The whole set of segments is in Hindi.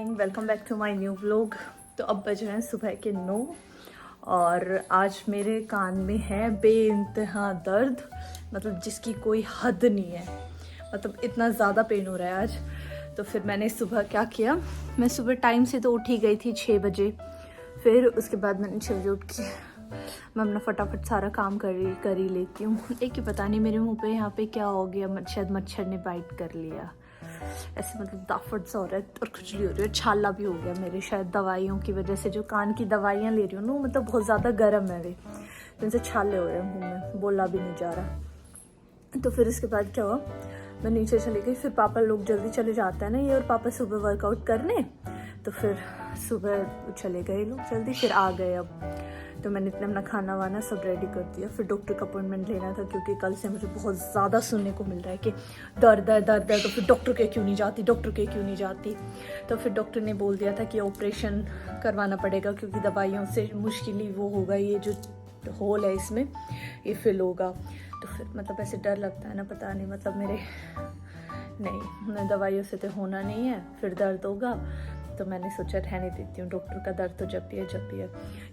Morning, welcome back to my new vlog. तो अब बज रहे हैं सुबह के 9 और आज मेरे कान में है बेइंतहा दर्द, मतलब जिसकी कोई हद नहीं है। मतलब इतना ज़्यादा पेन हो रहा है आज। तो फिर मैंने सुबह क्या किया, मैं सुबह टाइम से तो उठ ही गई थी 6 बजे। फिर उसके बाद मैंने 6 बजे उठ के मैं अपना फटाफट सारा काम कर ही लेती हूँ। एक ही पता नहीं मेरे मुंह पे यहाँ पे क्या हो गया, शायद मच्छर ने बाइट कर लिया। ऐसे मतलब दाफट सा हो रहा है और खुजली हो रही है, छाला भी हो गया मेरे, शायद दवाइयों की वजह से। जो कान की दवाइयाँ ले रही हूँ ना, मतलब बहुत ज़्यादा गर्म है वे, जिनसे छाले हो रहे हैं मुँह में, बोला भी नहीं जा रहा। तो फिर उसके बाद क्या हुआ, मैं नीचे चली गई। फिर पापा लोग जल्दी चले जाते हैं ना ये, और पापा सुबह वर्कआउट करने, तो फिर सुबह चले गए लोग जल्दी, फिर आ गए। अब तो मैंने इतना अपना खाना वाना सब रेडी कर दिया। फिर डॉक्टर का अपॉइंटमेंट लेना था, क्योंकि कल से मुझे बहुत ज़्यादा सुनने को मिल रहा है कि दर्द है दर्द है। तो फिर डॉक्टर के क्यों नहीं जाती। तो फिर डॉक्टर ने बोल दिया था कि ऑपरेशन करवाना पड़ेगा, क्योंकि दवाइयों से मुश्किल ही वो होगा, ये जो होल है इसमें ये फिल होगा। तो फिर मतलब ऐसे डर लगता है ना, पता नहीं मतलब मेरे नहीं, दवाइयों से तो होना नहीं है, फिर दर्द होगा। तो मैंने सोचा रहने देती हूँ, डॉक्टर का दर्द तो जब भी है।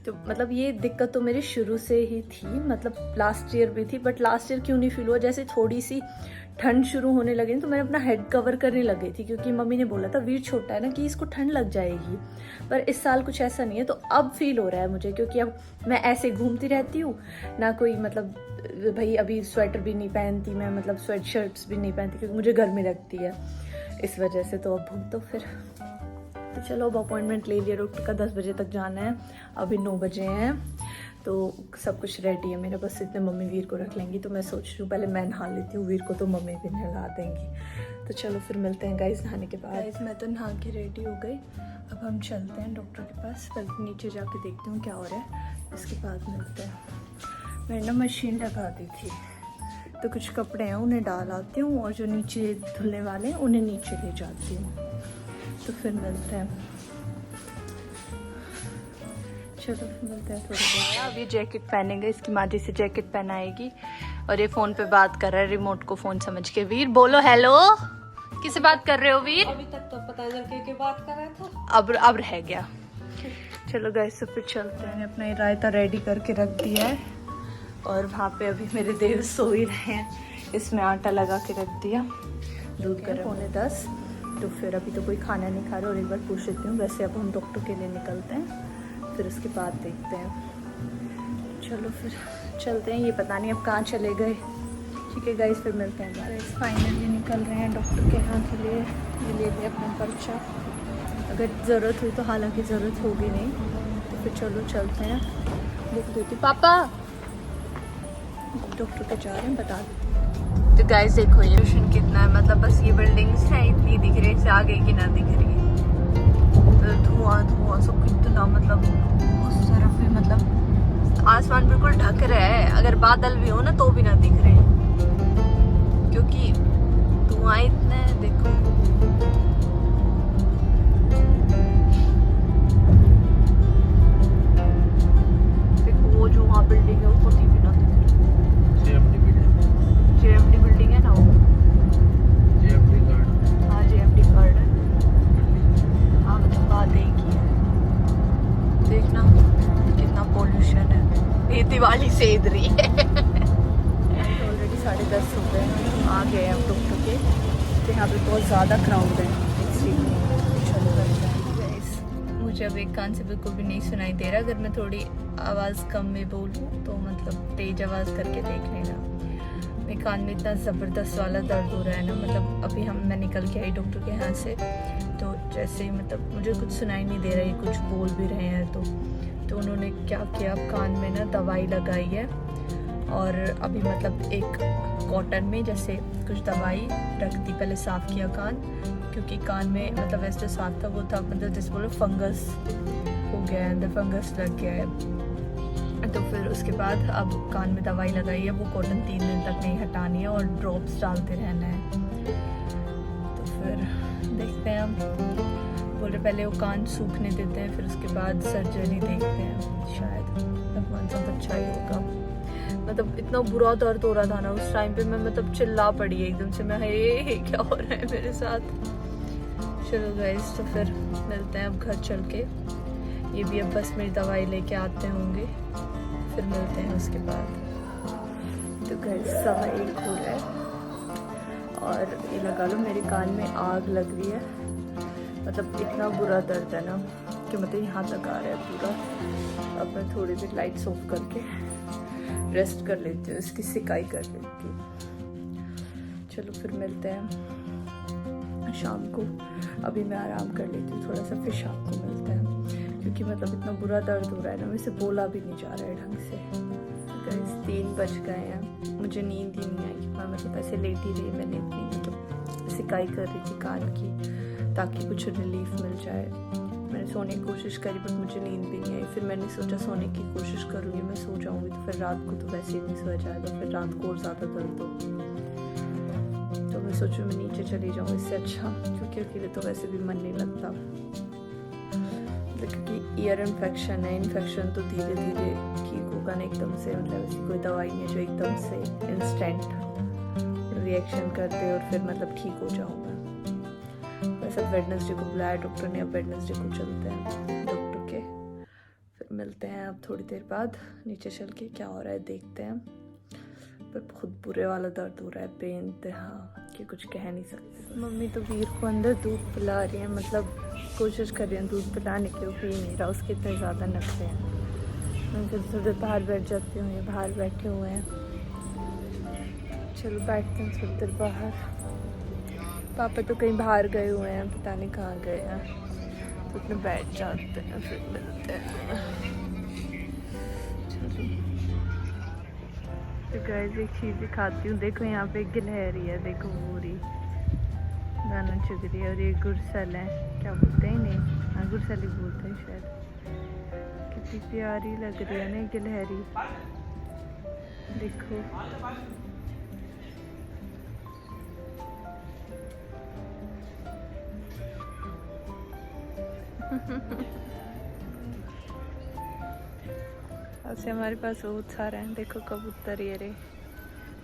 तो मतलब ये दिक्कत तो मेरी शुरू से ही थी, मतलब लास्ट ईयर भी थी, बट लास्ट ईयर क्यों नहीं फील हुआ, जैसे थोड़ी सी ठंड शुरू होने लगी तो मैंने अपना हेड कवर करने लगी थी, क्योंकि मम्मी ने बोला था वीर छोटा है ना कि इसको ठंड लग जाएगी। पर इस साल कुछ ऐसा नहीं है, तो अब फील हो रहा है मुझे, क्योंकि अब मैं ऐसे घूमती रहती हूँ ना, कोई मतलब भाई अभी स्वेटर भी नहीं पहनती मैं, मतलब स्वेट शर्ट्स भी नहीं पहनती, क्योंकि मुझे गर्मी लगती है इस वजह से। तो अब तो फिर तो चलो, अब अपॉइंटमेंट ले लिया डॉक्टर का, 10 बजे तक जाना है। अभी 9 बजे हैं, तो सब कुछ रेडी है मेरा, बस इतने मम्मी वीर को रख लेंगी। तो मैं सोच रही हूँ पहले मैं नहा लेती हूँ, वीर को तो मम्मी भी नहा देंगी। तो चलो फिर मिलते हैं गाइस नहाने के बाद। गाइस मैं तो नहा के रेडी हो गई, अब हम चलते हैं डॉक्टर के पास। पहले नीचे जाके देखती हूँ क्या हो रहा है, इसके बाद मिलते हैं। मैंने ना मशीन लगा दी थी, तो कुछ कपड़े हैं उन्हें डाल आती हूँ, और जो नीचे धुलने वाले हैं उन्हें नीचे ले जाती हूँ। तो फिर मिलते हैं, चलो फिर मिलते हैं थोड़ी देर। अब ये जैकेट पहनेंगे, इसकी माँ जी से जैकेट पहनाएगी, और ये फ़ोन पे बात कर रहा है, रिमोट को फ़ोन समझ के। वीर बोलो हेलो, किससे बात कर रहे हो वीर? अभी तक तो पता चल के बात कर रहा था, अब रह गया। चलो गाइस तो फिर चलते हैं। अपना ये रायता रेडी करके रख दिया है, और वहाँ पे अभी मेरे देव सो ही रहे हैं, इसमें आटा लगा के रख दिया। दूध गर्म 9:45, तो फिर अभी तो कोई खाना नहीं खा रहा। और एक बार पूछ लेती हूँ, वैसे अब हम डॉक्टर के लिए निकलते हैं, फिर उसके बाद देखते हैं। चलो फिर चलते हैं, ये पता नहीं अब कहाँ चले गए। ठीक है गाइस, फिर मिलते हैं। गाइस फाइनली निकल रहे हैं डॉक्टर के यहाँ के लिए। ये ले लिया अपना पर्चा, अगर ज़रूरत हुई तो, हालांकि ज़रूरत होगी नहीं, तो फिर चलो चलते हैं। देख देती पापा, डॉक्टर के जा रहे हैं, बता देती। तो गाइस देखो ये ट्यूशन कितना है, मतलब बस ये बिल्डिंग्स हैं इतनी दिख रही है, आगे की ना दिख रही है। धुआं सब कितना, मतलब उस तरफ भी मतलब आसमान बिल्कुल ढक रहा है, अगर बादल भी हो ना तो भी ना दिख रहे, क्योंकि धुआं इतना है। देखो वो जो वहाँ बिल्डिंग है वो भी ना दिख रही। जेएमडी बिल्डिंग है ना, वो जेएमडी गार्डन। हाँ जेएमडी गार्डन, हाँ मतलब बात एक ही है। देखना कितना पोल्यूशन है, ये दिवाली से इधर ही है। ऑलरेडी 10:30 हो गए, आ गए हम डॉक्टर के, तो यहाँ पे बहुत ज़्यादा क्राउड है इसलिए। मुझे अब एक कान से बिल्कुल भी नहीं सुनाई दे रहा, अगर मैं थोड़ी आवाज़ कम में बोलूँ तो मतलब तेज़ आवाज़ करके देख लेना। मेरे कान में इतना ज़बरदस्त वाला दर्द हो रहा है ना, मतलब अभी मैं निकल के आई डॉक्टर के यहाँ से, तो जैसे मतलब मुझे कुछ सुनाई नहीं दे रहा है, कुछ बोल भी रहे हैं। तो उन्होंने क्या किया, कान में ना दवाई लगाई है, और अभी मतलब एक कॉटन में जैसे कुछ दवाई रख दी, पहले साफ़ किया कान, क्योंकि कान में मतलब वैसे जो साफ था वो था, मतलब जैसे बोलो फंगस हो गया है, अंदर फंगस लग गया है। तो फिर उसके बाद अब कान में दवाई लगाई है, वो कॉटन 3 दिन तक नहीं हटानी है, और ड्रॉप्स डालते रहना है। तो फिर देखते हैं, हम बोल रहे पहले वो कान सूखने देते हैं, फिर उसके बाद सर्जरी देखते हैं, शायद भगवान सब अच्छा ही होगा। मतलब इतना बुरा दर्द हो रहा था ना उस टाइम पे, मैं मतलब चिल्ला पड़ी एकदम से, मैं हे क्या हो रहा है मेरे साथ। चलो गाइस, तो फिर मिलते हैं अब घर चल के। ये भी अब बस मेरी दवाई लेके आते होंगे, फिर मिलते हैं उसके बाद। तो गाइस 1:15 हो रहा है और ये लगा लो मेरे कान में आग लग रही है। मतलब इतना बुरा दर्द है ना कि मतलब यहाँ तक आ रहा है पूरा। अब मैं थोड़ी देर लाइट्स ऑफ करके रेस्ट कर लेती हूँ, इसकी सिकाई कर लेती हूँ। चलो फिर मिलते हैं शाम को। अभी मैं आराम कर लेती हूँ थोड़ा सा, फिर शाम को मिलते हैं, क्योंकि मतलब इतना बुरा दर्द हो रहा है ना, मुझसे बोला भी नहीं जा रहा है ढंग से। गाइस 3 बज गए हैं, मुझे नींद ही नहीं आई। मैं मतलब ऐसे लेटी रही, मैंने इतनी मतलब सिकाई कर रही थी कान की ताकि कुछ रिलीफ मिल जाए। मैंने सोने की कोशिश करी बट मुझे नींद भी नहीं आई। फिर मैंने सोचा सोने की कोशिश करूँगी, मैं सो जाऊँगी तो फिर रात को तो वैसे ही नहीं सोया जाएगा, फिर रात को और ज़्यादा दर्द हो। तो मैं सोचूँ मैं नीचे चली जाऊँ इससे अच्छा, क्योंकि अकेले तो वैसे भी मन नहीं लगता। क्योंकि ईयर इन्फेक्शन है, इन्फेक्शन तो धीरे धीरे ठीक होगा ना एकदम से। मतलब ऐसी कोई दवाई नहीं है जो एकदम से इंस्टेंट रिएक्शन कर दे और फिर मतलब ठीक हो जाऊँ मैं। वैसे वेडनेसडे को बुलाया डॉक्टर ने, अब वेडनेसडे को चलते हैं डॉक्टर के, फिर मिलते हैं अब थोड़ी देर बाद। नीचे चल के क्या हो रहा है देखते हैं। पर बहुत बुरे वाला दर्द हो रहा है बेइंतहा कि कुछ कह नहीं सकते। मम्मी तो वीर को अंदर दूध पिला रही है, मतलब कोशिश कर रही है दूध पिलाने की, वो पी नहीं रहा, उसके इतने ज़्यादा नखरे हैं। मैं फिर थोड़ी बाहर बैठ जाती हूँ, ये बाहर बैठे हुए हैं। चलो बैठते हैं थोड़ी देर बाहर। पापा तो कहीं बाहर गए हुए हैं, पता नहीं कहाँ गए हैं, तो उसमें बैठ जाते हैं, फिर मिलते हैं। चलो तो गाइस एक चीज़ दिखाती हूँ, देखो यहाँ पे गिलहरी है, देखो पूरी दाना चुग रही है। और ये गुरसल है, क्या बोलते हैं नहीं, हाँ गुरसल ही बोलते हैं शायद। कितनी प्यारी लग रही है ना गिलहरी, देखो। ऐसे हमारे पास बहुत सारे हैं, देखो कबूतर ये रे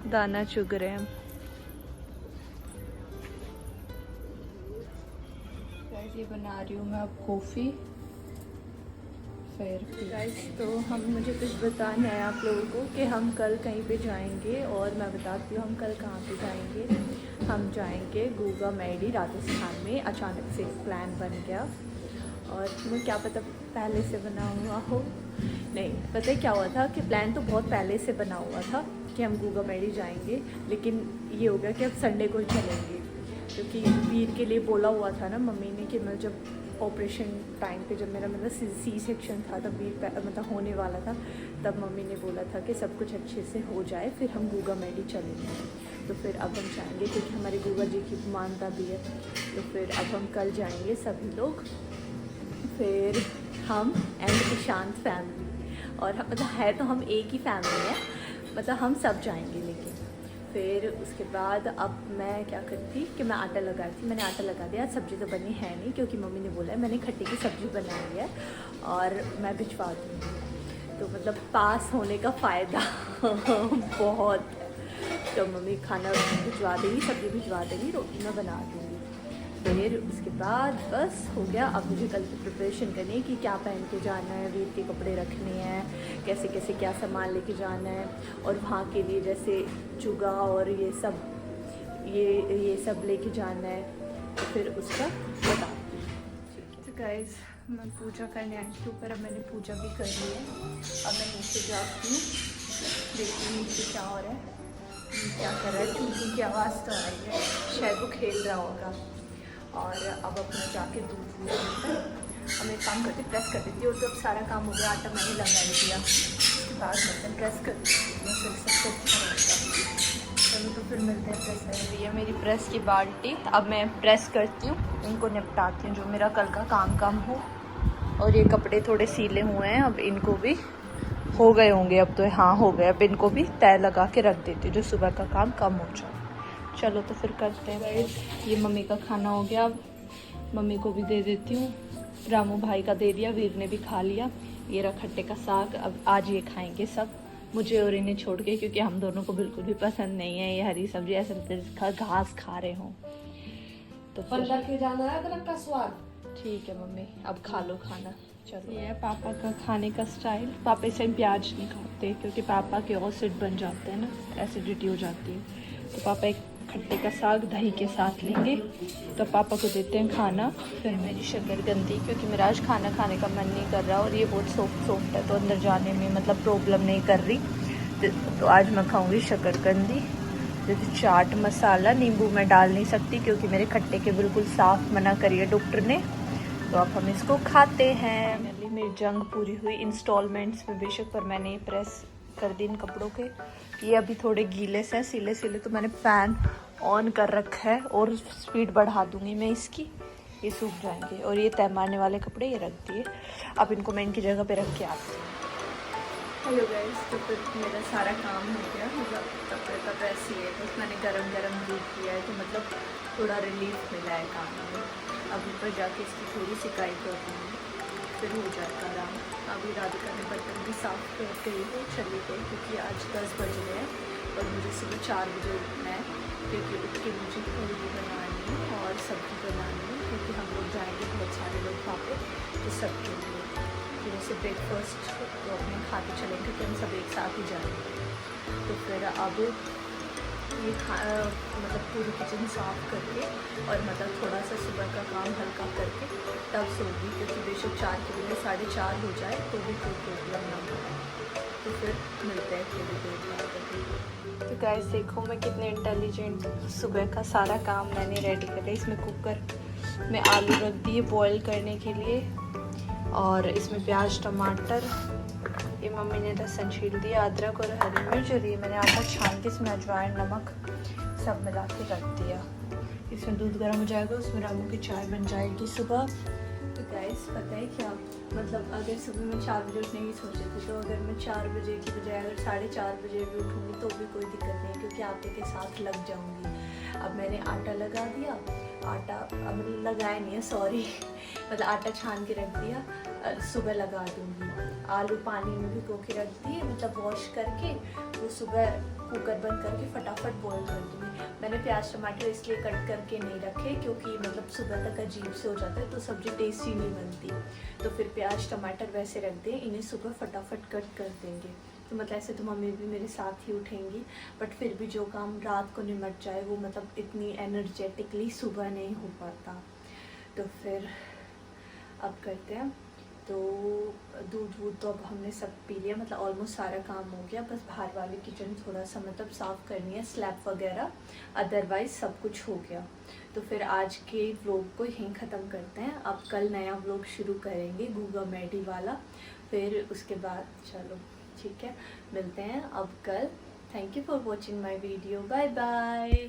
दाना चुग रहे हैं। ये बना रही हूँ मैं अब कॉफ़ी। फिर गाइस तो मुझे कुछ बताना है आप लोगों को कि हम कल कहीं पे जाएंगे, और मैं बताती हूँ हम कल कहाँ पे जाएंगे। हम जाएंगे गूगा मैडी राजस्थान में, अचानक से एक प्लान बन गया और तुम्हें क्या पता पहले से बना हुआ हो। नहीं पता है क्या हुआ था कि प्लान तो बहुत पहले से बना हुआ था कि हम गूगा मैडी जाएंगे, लेकिन ये हो गया कि अब संडे को ही चलेंगे, क्योंकि वीर के लिए बोला हुआ था ना मम्मी ने कि मैं जब ऑपरेशन टाइम पे जब मेरा मतलब सी सेक्शन था तब वीर मतलब होने वाला था, तब मम्मी ने बोला था कि सब कुछ अच्छे से हो जाए फिर हम गूगा मैडी चलेंगे। तो फिर अब हम जाएंगे क्योंकि हमारे गूगा जी की मानता भी है। तो फिर अब हम कल जाएंगे सभी लोग, फिर हम एंड ईशांत फैमिली, और मतलब है तो हम एक ही फैमिली है, मतलब हम सब जाएंगे। लेकिन फिर उसके बाद अब मैं क्या करती कि मैं आटा लगाई थी, मैंने आटा लगा दिया। सब्ज़ी तो बनी है नहीं क्योंकि मम्मी ने बोला है, मैंने खट्टे की सब्ज़ी बनाई है और मैं भिजवा दूँगी। तो मतलब पास होने का फ़ायदा बहुत है। तो मम्मी खाना भिजवा देगी, सब्ज़ी भिजवा देगी, रोटी मैं बना दूँगी। फिर उसके बाद बस हो गया। अब मुझे कल की प्रिपरेशन करनी है कि क्या पहन के जाना है, वीर के कपड़े रखने हैं, कैसे कैसे क्या सामान लेके जाना है, और वहाँ के लिए जैसे चुगा और ये सब लेके जाना है। तो फिर उसका बता। तो गाइस मैं पूजा करने आई थी ऊपर, अब मैंने पूजा भी कर ली है। अब मैं नीचे जाती हूँ, देखती हूँ नीचे क्या हो रहा है, क्या कर रहा है। चूड़ी की आवाज़ तो आ रही है, शायद वो खेल रहा होगा। और अब अपना जाके दूध लेकर अब मैं काम करती प्रेस कर देती हूँ। और तो अब सारा काम हो गया, आटा मैंने लगा दिया, उसके बाद बर्तन प्रेस कर देती हूँ, फिर सबको अच्छा रहेगा। चलो तो फिर मिलते हैं। प्रेस कर रही है मेरी प्रेस की बाल्टी, अब मैं प्रेस करती हूँ, इनको निपटाती हूँ जो मेरा कल का काम हो। और ये कपड़े थोड़े सीले हुए हैं, अब इनको भी हो गए होंगे, अब तो हाँ हो गए, अब इनको भी तय लगा के रख देती हूँ जो सुबह का काम कम हो जाए। चलो तो फिर करते हैं। ये मम्मी का खाना हो गया, अब मम्मी को भी दे देती हूँ। रामू भाई का दे दिया, वीर ने भी खा लिया। ये रहा खट्टे का साग, अब आज ये खाएंगे सब, मुझे और इन्हें छोड़ के, क्योंकि हम दोनों को बिल्कुल भी पसंद नहीं है ये हरी सब्जी, ऐसा लगता है घास खा रहे हों। तो बंदर के जाना है अदरक का स्वाद। ठीक है मम्मी, अब खा लो खाना। चलो, ये है पापा का खाने का स्टाइल। पापा इस टाइम प्याज नहीं खाते क्योंकि पापा के एसिड बन जाते हैं ना, एसिडिटी हो जाती है। तो पापा एक खट्टे का साग दही के साथ लेंगे। तो पापा को देते हैं खाना। फिर मेरी शकरकंदी, क्योंकि मेरा आज खाना खाने का मन नहीं कर रहा और ये बहुत सॉफ्ट है तो अंदर जाने में मतलब प्रॉब्लम नहीं कर रही। तो आज मैं खाऊंगी शकरकंदी। जैसे चाट मसाला, नींबू मैं डाल नहीं सकती क्योंकि मेरे खट्टे के बिल्कुल साफ मना करिए डॉक्टर ने। तो अब हम इसको खाते हैं। मेरी जंग पूरी हुई इंस्टॉलमेंट्स में बेशक, पर मैंने ये प्रेस कर दी इन कपड़ों के। ये अभी थोड़े गीले से सिले सिले, तो मैंने फैन ऑन कर रखा है और स्पीड बढ़ा दूंगी मैं इसकी, ये सूख जाएंगे। और ये तय मारने वाले कपड़े ये रख दिए, अब इनको मैं इनकी जगह पे रख के आती हूँ। हेलो गाइस, तो फिर मेरा सारा काम हो गया, मतलब कपड़े का प्रेस ही है, बस मैंने गरम दूध किया है तो मतलब थोड़ा रिलीफ मिला है काम में। अब ऊपर जाके इसकी थोड़ी सिकाई कर दूँगी, फिर हो जाएगा आराम। अभी राधिका ने बर्तन भी साफ़ कर गई है, चली गई क्योंकि आज 10 बज रहे हैं और मुझे सुबह 4 बजे उठना है क्योंकि उठ के मुझे पूरी बनानी है और सब्ज़ी बनानी है क्योंकि हम लोग जाएंगे बहुत सारे लोग वहाँ पे, तो सबके लिए कि जैसे ब्रेकफास्ट तो अपने खा के चलेंगे क्योंकि हम सब एक साथ ही जाएंगे। तो फिर अब ये मतलब पूरी किचन साफ़ करके और मतलब थोड़ा सा सुबह का काम हल्का करके तब सोऊंगी क्योंकि बेशक 4 के बजाय 4:30 हो जाए तो भी कोई प्रॉब्लम ना हो। तो फिर मिलते हैं थोड़ी देर बाद। तो गाइस देखो मैं कितने इंटेलिजेंट, सुबह का सारा काम मैंने रेडी कर लिया। इसमें कुकर में आलू रख दिए बॉयल करने के लिए और इसमें प्याज टमाटर, ये मम्मी ने लहसुन छील दिया, अदरक और हरी मिर्च, और ये मैंने आटा छान के इसमें अजवाइन नमक सब मिला के रख दिया। इसमें दूध गर्म हो जाएगा, उसमें रामू की चाय बन जाएगी सुबह। तो गाइस पता है क्या, मतलब अगर सुबह मैं 4 बजे उठने की सोची थी तो अगर मैं 4 बजे की बजाय अगर 4:30 बजे भी उठूँगी तो भी कोई दिक्कत नहीं है क्योंकि आटे के साथ लग जाऊँगी। अब मैंने आटा लगा दिया, आटा अब लगाया नहीं है सॉरी मतलब आटा छान के रख दिया, सुबह लगा दूँगी। आलू पानी में भिगो के रख दिए, मतलब वॉश करके वो सुबह कुकर बंद करके फटाफट बॉईल कर दूँगी। मैंने प्याज टमाटर इसलिए कट करके नहीं रखे क्योंकि मतलब सुबह तक अजीब से हो जाता है तो सब्ज़ी टेस्टी नहीं बनती। तो फिर प्याज टमाटर वैसे रख दें, इन्हें सुबह फटाफट कट कर देंगे। तो मतलब ऐसे तो मम्मी भी मेरे साथ ही उठेंगी, बट फिर भी जो काम रात को निमट जाए वो मतलब इतनी एनर्जेटिकली सुबह नहीं हो पाता। तो फिर अब करते हैं। तो दूध तो अब हमने सब पी लिया, मतलब ऑलमोस्ट सारा काम हो गया, बस बाहर वाली किचन थोड़ा सा मतलब साफ़ करनी है, स्लैब वगैरह, अदरवाइज सब कुछ हो गया। तो फिर आज के व्लॉग को यहीं ख़त्म करते हैं। अब कल नया व्लॉग शुरू करेंगे गूगा मेडी वाला, फिर उसके बाद चलो ठीक है मिलते हैं अब कल। Thank you for watching my video, bye bye.